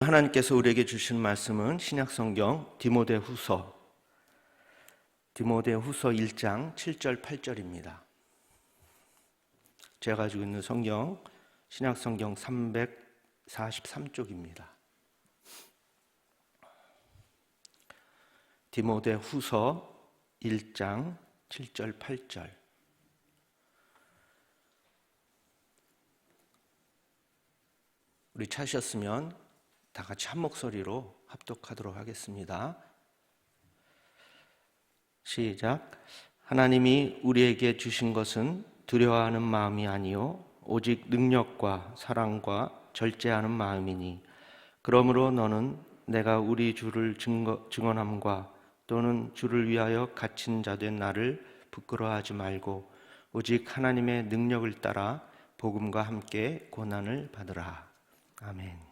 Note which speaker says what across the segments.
Speaker 1: 하나님께서 우리에게 주신 말씀은 신약성경 디모데후서 1장 7절 8절입니다. 제가 가지고 있는 성경 신약성경 343쪽입니다. 디모데후서 1장 7절 8절. 우리 찾으셨으면 다 같이 한 목소리로 합독하도록 하겠습니다. 시작. 하나님이 우리에게 주신 것은 두려워하는 마음이 아니요 오직 능력과 사랑과 절제하는 마음이니 그러므로 너는 내가 우리 주를 증언함과 또는 주를 위하여 갇힌 자 된 나를 부끄러워하지 말고 오직 하나님의 능력을 따라 복음과 함께 고난을 받으라. 아멘.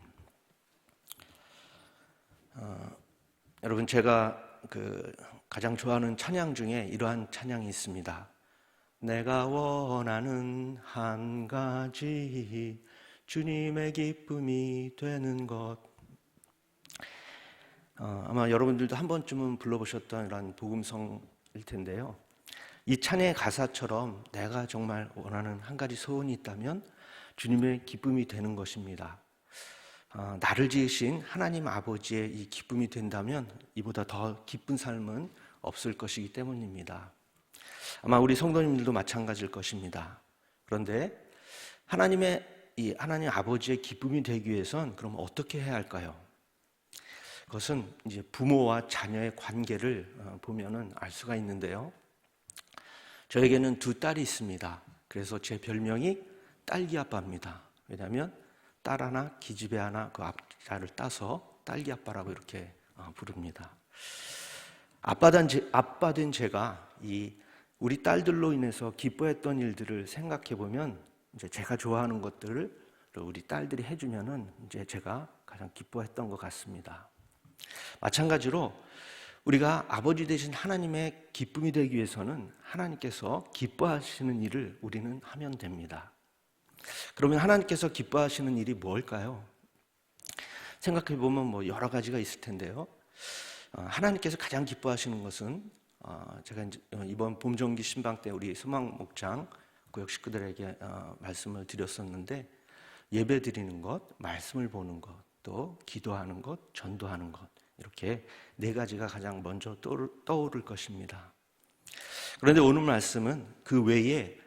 Speaker 1: 여러분, 제가 가장 좋아하는 찬양 중에 이러한 찬양이 있습니다. 내가 원하는 한 가지 주님의 기쁨이 되는 것. 아마 여러분들도 한 번쯤은 불러보셨던 이런 복음성일 텐데요. 이 찬양의 가사처럼 내가 정말 원하는 한 가지 소원이 있다면 주님의 기쁨이 되는 것입니다. 나를 지으신 하나님 아버지의 이 기쁨이 된다면 이보다 더 기쁜 삶은 없을 것이기 때문입니다. 아마 우리 성도님들도 마찬가지일 것입니다. 그런데 하나님 아버지의 기쁨이 되기 위해선 그럼 어떻게 해야 할까요? 그것은 이제 부모와 자녀의 관계를 보면은 알 수가 있는데요. 저에게는 두 딸이 있습니다. 그래서 제 별명이 딸기 아빠입니다. 왜냐하면 딸 하나, 기집애 하나 그 앞자를 따서 딸기 아빠라고 이렇게 부릅니다. 아빠 된 제가 우리 딸들로 인해서 기뻐했던 일들을 생각해 보면 이제 제가 좋아하는 것들을 우리 딸들이 해주면은 이제 제가 가장 기뻐했던 것 같습니다. 마찬가지로 우리가 아버지 되신 하나님의 기쁨이 되기 위해서는 하나님께서 기뻐하시는 일을 우리는 하면 됩니다. 그러면 하나님께서 기뻐하시는 일이 뭘까요? 생각해 보면 여러 가지가 있을 텐데요. 하나님께서 가장 기뻐하시는 것은 제가 이번 봄정기 신방 때 우리 소망 목장 구역 식구들에게 말씀을 드렸었는데 예배 드리는 것, 말씀을 보는 것, 또 기도하는 것, 전도하는 것 이렇게 네 가지가 가장 먼저 떠오를 것입니다. 그런데 오늘 말씀은 그 외에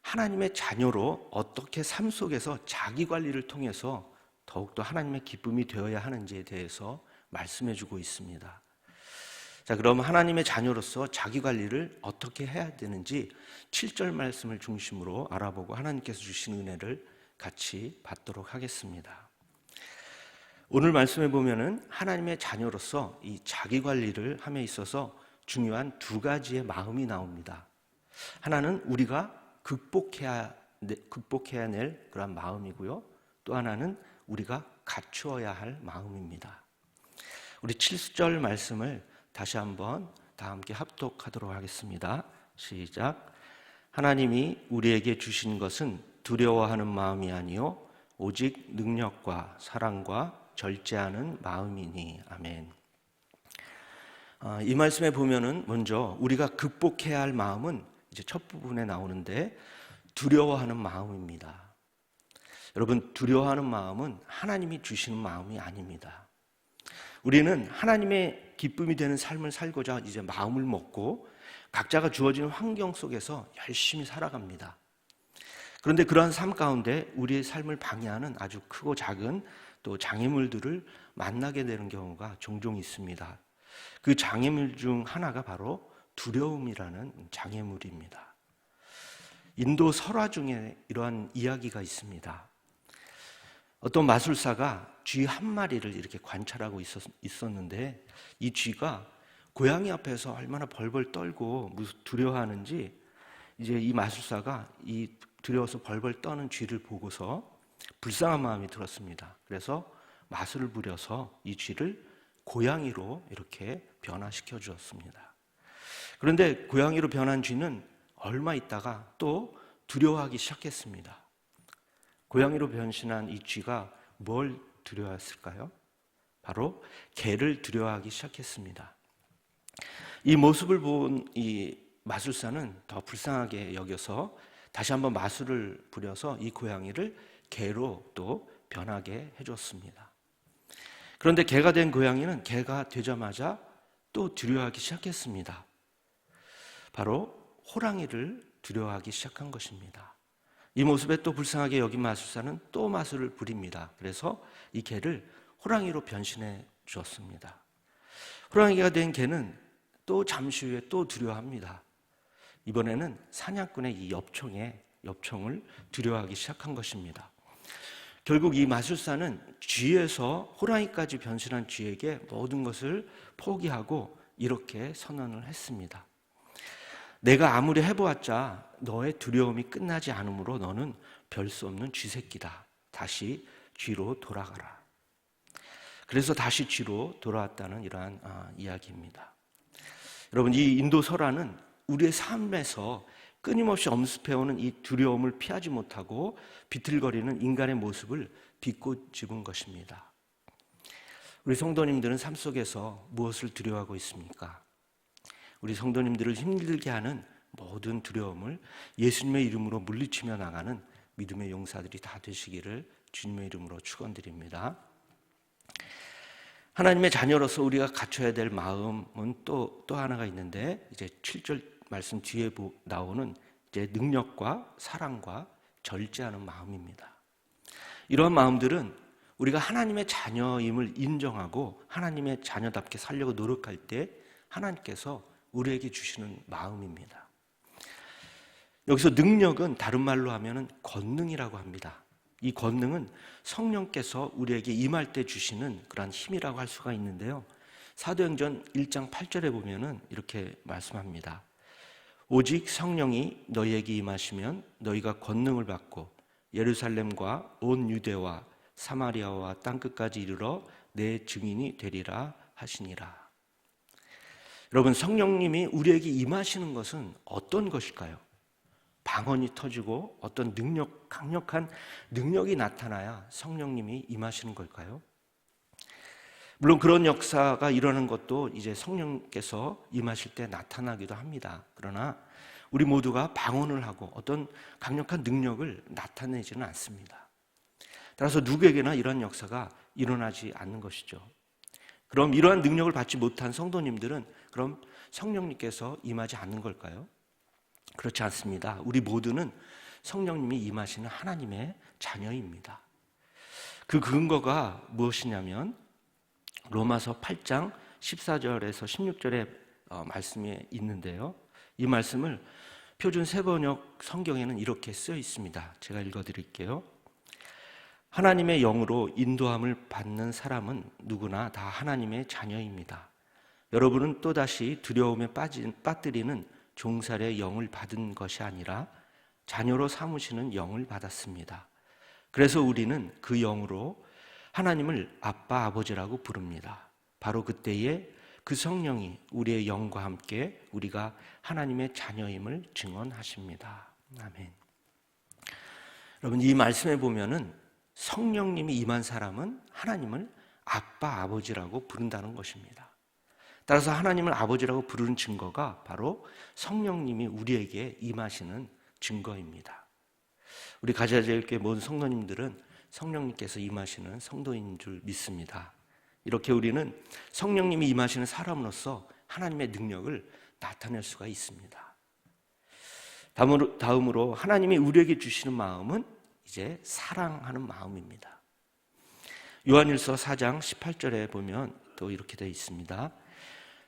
Speaker 1: 하나님의 자녀로 어떻게 삶 속에서 자기 관리를 통해서 더욱더 하나님의 기쁨이 되어야 하는지에 대해서 말씀해 주고 있습니다. 자, 그럼 하나님의 자녀로서 자기 관리를 어떻게 해야 되는지 7절 말씀을 중심으로 알아보고 하나님께서 주신 은혜를 같이 받도록 하겠습니다. 오늘 말씀에 보면은 하나님의 자녀로서 이 자기 관리를 함에 있어서 중요한 두 가지의 마음이 나옵니다. 하나는 우리가 극복해야 낼 그런 마음이고요. 또 하나는 우리가 갖추어야 할 마음입니다. 우리 7절 말씀을 다시 한번 다 함께 합독하도록 하겠습니다. 시작. 하나님이 우리에게 주신 것은 두려워하는 마음이 아니요 오직 능력과 사랑과 절제하는 마음이니. 아멘. 이 말씀에 보면은 먼저 우리가 극복해야 할 마음은 이제 첫 부분에 나오는데 두려워하는 마음입니다. 여러분, 두려워하는 마음은 하나님이 주시는 마음이 아닙니다. 우리는 하나님의 기쁨이 되는 삶을 살고자 이제 마음을 먹고 각자가 주어진 환경 속에서 열심히 살아갑니다. 그런데 그러한 삶 가운데 우리의 삶을 방해하는 아주 크고 작은 또 장애물들을 만나게 되는 경우가 종종 있습니다. 그 장애물 중 하나가 바로 두려움이라는 장애물입니다. 인도 설화 중에 이러한 이야기가 있습니다. 어떤 마술사가 쥐 한 마리를 이렇게 관찰하고 있었는데 이 쥐가 고양이 앞에서 얼마나 벌벌 떨고 두려워하는지 이제 이 마술사가 이 두려워서 벌벌 떠는 쥐를 보고서 불쌍한 마음이 들었습니다. 그래서 마술을 부려서 이 쥐를 고양이로 이렇게 변화시켜 주었습니다. 그런데 고양이로 변한 쥐는 얼마 있다가 또 두려워하기 시작했습니다. 고양이로 변신한 이 쥐가 뭘 두려워했을까요? 바로 개를 두려워하기 시작했습니다. 이 모습을 본 이 마술사는 더 불쌍하게 여겨서 다시 한번 마술을 부려서 이 고양이를 개로 또 변하게 해줬습니다. 그런데 개가 된 고양이는 개가 되자마자 또 두려워하기 시작했습니다. 바로 호랑이를 두려워하기 시작한 것입니다. 이 모습에 또 불쌍하게 여긴 마술사는 또 마술을 부립니다. 그래서 이 개를 호랑이로 변신해 주었습니다. 호랑이가 된 개는 또 잠시 후에 또 두려워합니다. 이번에는 사냥꾼의 이 엽총을 두려워하기 시작한 것입니다. 결국 이 마술사는 쥐에서 호랑이까지 변신한 쥐에게 모든 것을 포기하고 이렇게 선언을 했습니다. 내가 아무리 해보았자 너의 두려움이 끝나지 않으므로 너는 별 수 없는 쥐새끼다. 다시 쥐로 돌아가라. 그래서 다시 쥐로 돌아왔다는 이러한 이야기입니다. 여러분, 이 인도 설화는 우리의 삶에서 끊임없이 엄습해오는 이 두려움을 피하지 못하고 비틀거리는 인간의 모습을 비꼬집은 것입니다. 우리 성도님들은 삶 속에서 무엇을 두려워하고 있습니까? 우리 성도님들을 힘들게 하는 모든 두려움을 예수님의 이름으로 물리치며 나가는 믿음의 용사들이 다 되시기를 주님의 이름으로 축원드립니다. 하나님의 자녀로서 우리가 갖춰야 될 마음은 또 하나가 있는데, 이제 7절 말씀 뒤에 나오는 이제 능력과 사랑과 절제하는 마음입니다. 이러한 마음들은 우리가 하나님의 자녀임을 인정하고 하나님의 자녀답게 살려고 노력할 때 하나님께서 우리에게 주시는 마음입니다. 여기서 능력은 다른 말로 하면 권능이라고 합니다. 이 권능은 성령께서 우리에게 임할 때 주시는 그런 힘이라고 할 수가 있는데요. 사도행전 1장 8절에 보면은 이렇게 말씀합니다. 오직 성령이 너희에게 임하시면 너희가 권능을 받고 예루살렘과 온 유대와 사마리아와 땅끝까지 이르러 내 증인이 되리라 하시니라. 여러분, 성령님이 우리에게 임하시는 것은 어떤 것일까요? 방언이 터지고 어떤 강력한 능력이 나타나야 성령님이 임하시는 걸까요? 물론 그런 역사가 일어나는 것도 이제 성령께서 임하실 때 나타나기도 합니다. 그러나 우리 모두가 방언을 하고 어떤 강력한 능력을 나타내지는 않습니다. 따라서 누구에게나 이런 역사가 일어나지 않는 것이죠. 그럼 이러한 능력을 받지 못한 성도님들은 그럼 성령님께서 임하지 않는 걸까요? 그렇지 않습니다. 우리 모두는 성령님이 임하시는 하나님의 자녀입니다. 그 근거가 무엇이냐면 로마서 8장 14절에서 16절의 말씀이 있는데요. 이 말씀을 표준 세번역 성경에는 이렇게 쓰여 있습니다. 제가 읽어드릴게요. 하나님의 영으로 인도함을 받는 사람은 누구나 다 하나님의 자녀입니다. 여러분은 또다시 두려움에 빠뜨리는 종살의 영을 받은 것이 아니라 자녀로 삼으시는 영을 받았습니다. 그래서 우리는 그 영으로 하나님을 아빠, 아버지라고 부릅니다. 바로 그때에 그 성령이 우리의 영과 함께 우리가 하나님의 자녀임을 증언하십니다. 아멘. 여러분, 이 말씀에 보면은 성령님이 임한 사람은 하나님을 아빠, 아버지라고 부른다는 것입니다. 따라서 하나님을 아버지라고 부르는 증거가 바로 성령님이 우리에게 임하시는 증거입니다. 우리 가자제일교회 모든 성도님들은 성령님께서 임하시는 성도인 줄 믿습니다. 이렇게 우리는 성령님이 임하시는 사람으로서 하나님의 능력을 나타낼 수가 있습니다. 다음으로 하나님이 우리에게 주시는 마음은 이제 사랑하는 마음입니다. 요한일서 4장 18절에 보면 또 이렇게 되어 있습니다.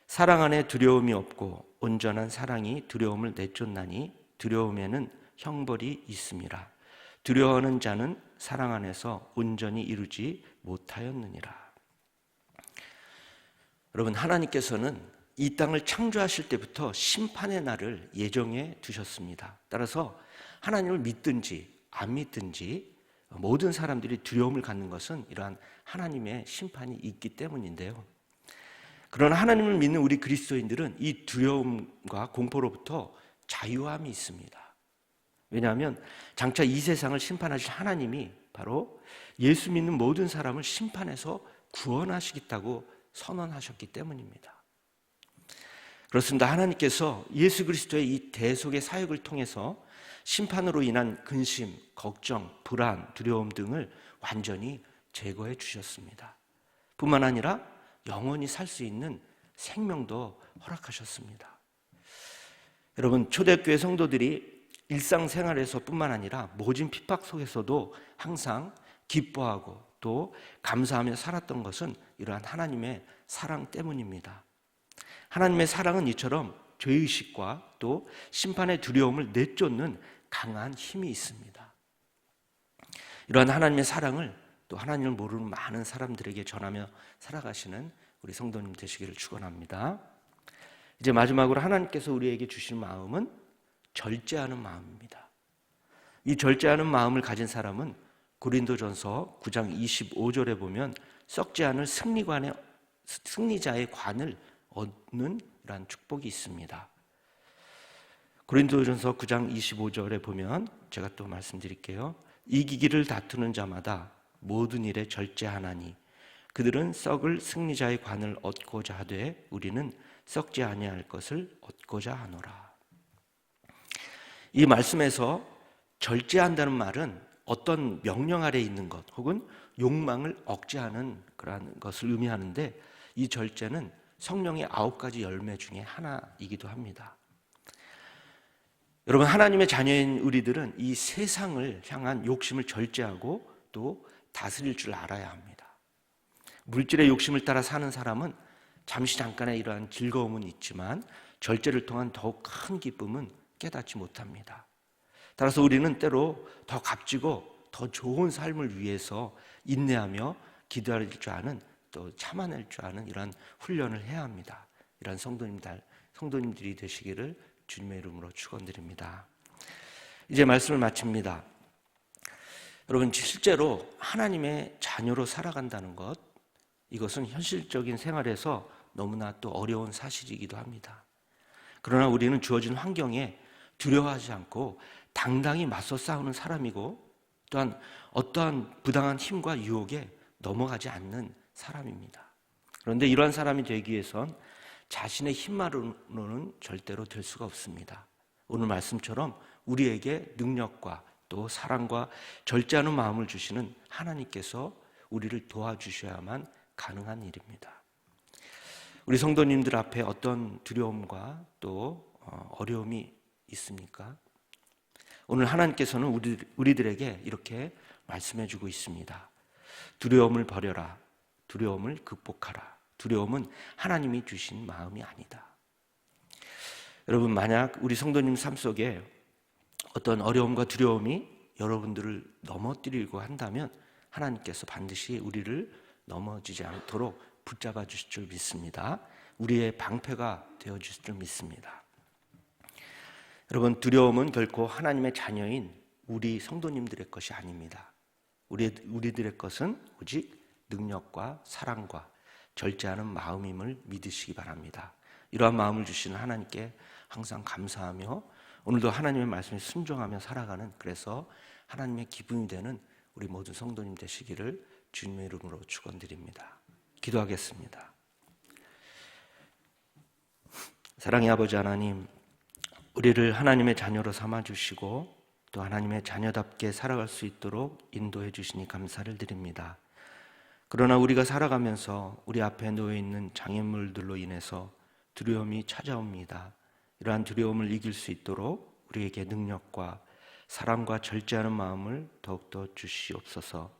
Speaker 1: 사랑 안에 두려움이 없고 온전한 사랑이 두려움을 내쫓나니 두려움에는 형벌이 있음이라. 두려워하는 자는 사랑 안에서 온전히 이루지 못하였느니라. 여러분, 하나님께서는 이 땅을 창조하실 때부터 심판의 날을 예정해 두셨습니다. 따라서 하나님을 믿든지 안 믿든지 모든 사람들이 두려움을 갖는 것은 이러한 하나님의 심판이 있기 때문인데요. 그러나 하나님을 믿는 우리 그리스도인들은 이 두려움과 공포로부터 자유함이 있습니다. 왜냐하면 장차 이 세상을 심판하실 하나님이 바로 예수 믿는 모든 사람을 심판해서 구원하시겠다고 선언하셨기 때문입니다. 그렇습니다. 하나님께서 예수 그리스도의 이 대속의 사역을 통해서 심판으로 인한 근심, 걱정, 불안, 두려움 등을 완전히 제거해 주셨습니다. 뿐만 아니라 영원히 살 수 있는 생명도 허락하셨습니다. 여러분, 초대교회 성도들이 일상생활에서 뿐만 아니라 모진 핍박 속에서도 항상 기뻐하고 또 감사하며 살았던 것은 이러한 하나님의 사랑 때문입니다. 하나님의 사랑은 이처럼 죄의식과 또 심판의 두려움을 내쫓는 강한 힘이 있습니다. 이러한 하나님의 사랑을 또 하나님을 모르는 많은 사람들에게 전하며 살아가시는 우리 성도님 되시기를 축원합니다. 이제 마지막으로 하나님께서 우리에게 주신 마음은 절제하는 마음입니다. 이 절제하는 마음을 가진 사람은 고린도전서 9장 25절에 보면 썩지 않을 승리자의 관을 얻는 이러한 축복이 있습니다. 고린도전서 9장 25절에 보면 제가 또 말씀드릴게요. 이기기를 다투는 자마다 모든 일에 절제하나니 그들은 썩을 승리자의 관을 얻고자 하되 우리는 썩지 아니할 것을 얻고자 하노라. 이 말씀에서 절제한다는 말은 어떤 명령 아래 있는 것 혹은 욕망을 억제하는 그러한 것을 의미하는데, 이 절제는 성령의 9가지 열매 중에 하나이기도 합니다. 여러분, 하나님의 자녀인 우리들은 이 세상을 향한 욕심을 절제하고 또 다스릴 줄 알아야 합니다. 물질의 욕심을 따라 사는 사람은 잠시 잠깐의 이러한 즐거움은 있지만 절제를 통한 더욱 큰 기쁨은 깨닫지 못합니다. 따라서 우리는 때로 더 값지고 더 좋은 삶을 위해서 인내하며 기다릴 줄 아는, 또 참아낼 줄 아는 이러한 훈련을 해야 합니다. 이러한 성도님들이 되시기를 주님의 이름으로 축원드립니다. 이제 말씀을 마칩니다. 여러분, 실제로 하나님의 자녀로 살아간다는 것, 이것은 현실적인 생활에서 너무나 또 어려운 사실이기도 합니다. 그러나 우리는 주어진 환경에 두려워하지 않고 당당히 맞서 싸우는 사람이고, 또한 어떠한 부당한 힘과 유혹에 넘어가지 않는 사람입니다. 그런데 이러한 사람이 되기 위해선 자신의 힘만으로는 절대로 될 수가 없습니다. 오늘 말씀처럼 우리에게 능력과 또 사랑과 절제하는 마음을 주시는 하나님께서 우리를 도와주셔야만 가능한 일입니다. 우리 성도님들 앞에 어떤 두려움과 또 어려움이 있습니까? 오늘 하나님께서는 우리들에게 이렇게 말씀해 주고 있습니다. 두려움을 버려라. 두려움을 극복하라. 두려움은 하나님이 주신 마음이 아니다. 여러분, 만약 우리 성도님 삶 속에 어떤 어려움과 두려움이 여러분들을 넘어뜨리고 한다면 하나님께서 반드시 우리를 넘어지지 않도록 붙잡아 주실 줄 믿습니다. 우리의 방패가 되어 주실 줄 믿습니다. 여러분, 두려움은 결코 하나님의 자녀인 우리 성도님들의 것이 아닙니다. 우리들의 것은 오직 능력과 사랑과 절제하는 마음임을 믿으시기 바랍니다. 이러한 마음을 주시는 하나님께 항상 감사하며 오늘도 하나님의 말씀에 순종하며 살아가는, 그래서 하나님의 기쁨이 되는 우리 모든 성도님 되시기를 주님의 이름으로 축원드립니다. 기도하겠습니다. 사랑의 아버지 하나님, 우리를 하나님의 자녀로 삼아주시고 또 하나님의 자녀답게 살아갈 수 있도록 인도해 주시니 감사를 드립니다. 그러나 우리가 살아가면서 우리 앞에 놓여있는 장애물들로 인해서 두려움이 찾아옵니다. 이러한 두려움을 이길 수 있도록 우리에게 능력과 사랑과 절제하는 마음을 더욱더 주시옵소서.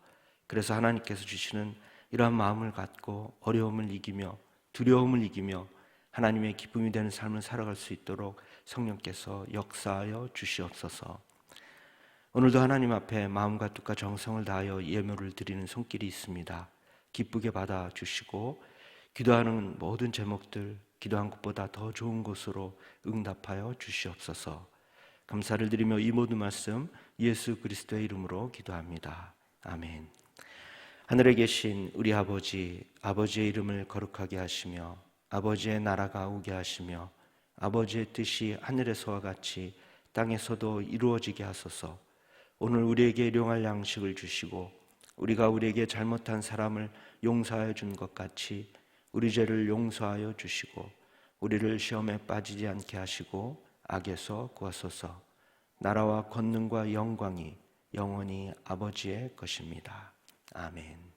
Speaker 1: 그래서 하나님께서 주시는 이러한 마음을 갖고 어려움을 이기며 두려움을 이기며 하나님의 기쁨이 되는 삶을 살아갈 수 있도록 성령께서 역사하여 주시옵소서. 오늘도 하나님 앞에 마음과 뜻과 정성을 다하여 예물을 드리는 손길이 있습니다. 기쁘게 받아주시고 기도하는 모든 제목들, 기도한 것보다 더 좋은 곳으로 응답하여 주시옵소서. 감사를 드리며 이 모든 말씀 예수 그리스도의 이름으로 기도합니다. 아멘. 하늘에 계신 우리 아버지, 아버지의 이름을 거룩하게 하시며 아버지의 나라가 오게 하시며 아버지의 뜻이 하늘에서와 같이 땅에서도 이루어지게 하소서. 오늘 우리에게 일용할 양식을 주시고 우리가 우리에게 잘못한 사람을 용서하여 준 것 같이 우리 죄를 용서하여 주시고 우리를 시험에 빠지지 않게 하시고 악에서 구하소서. 나라와 권능과 영광이 영원히 아버지의 것입니다. 아멘.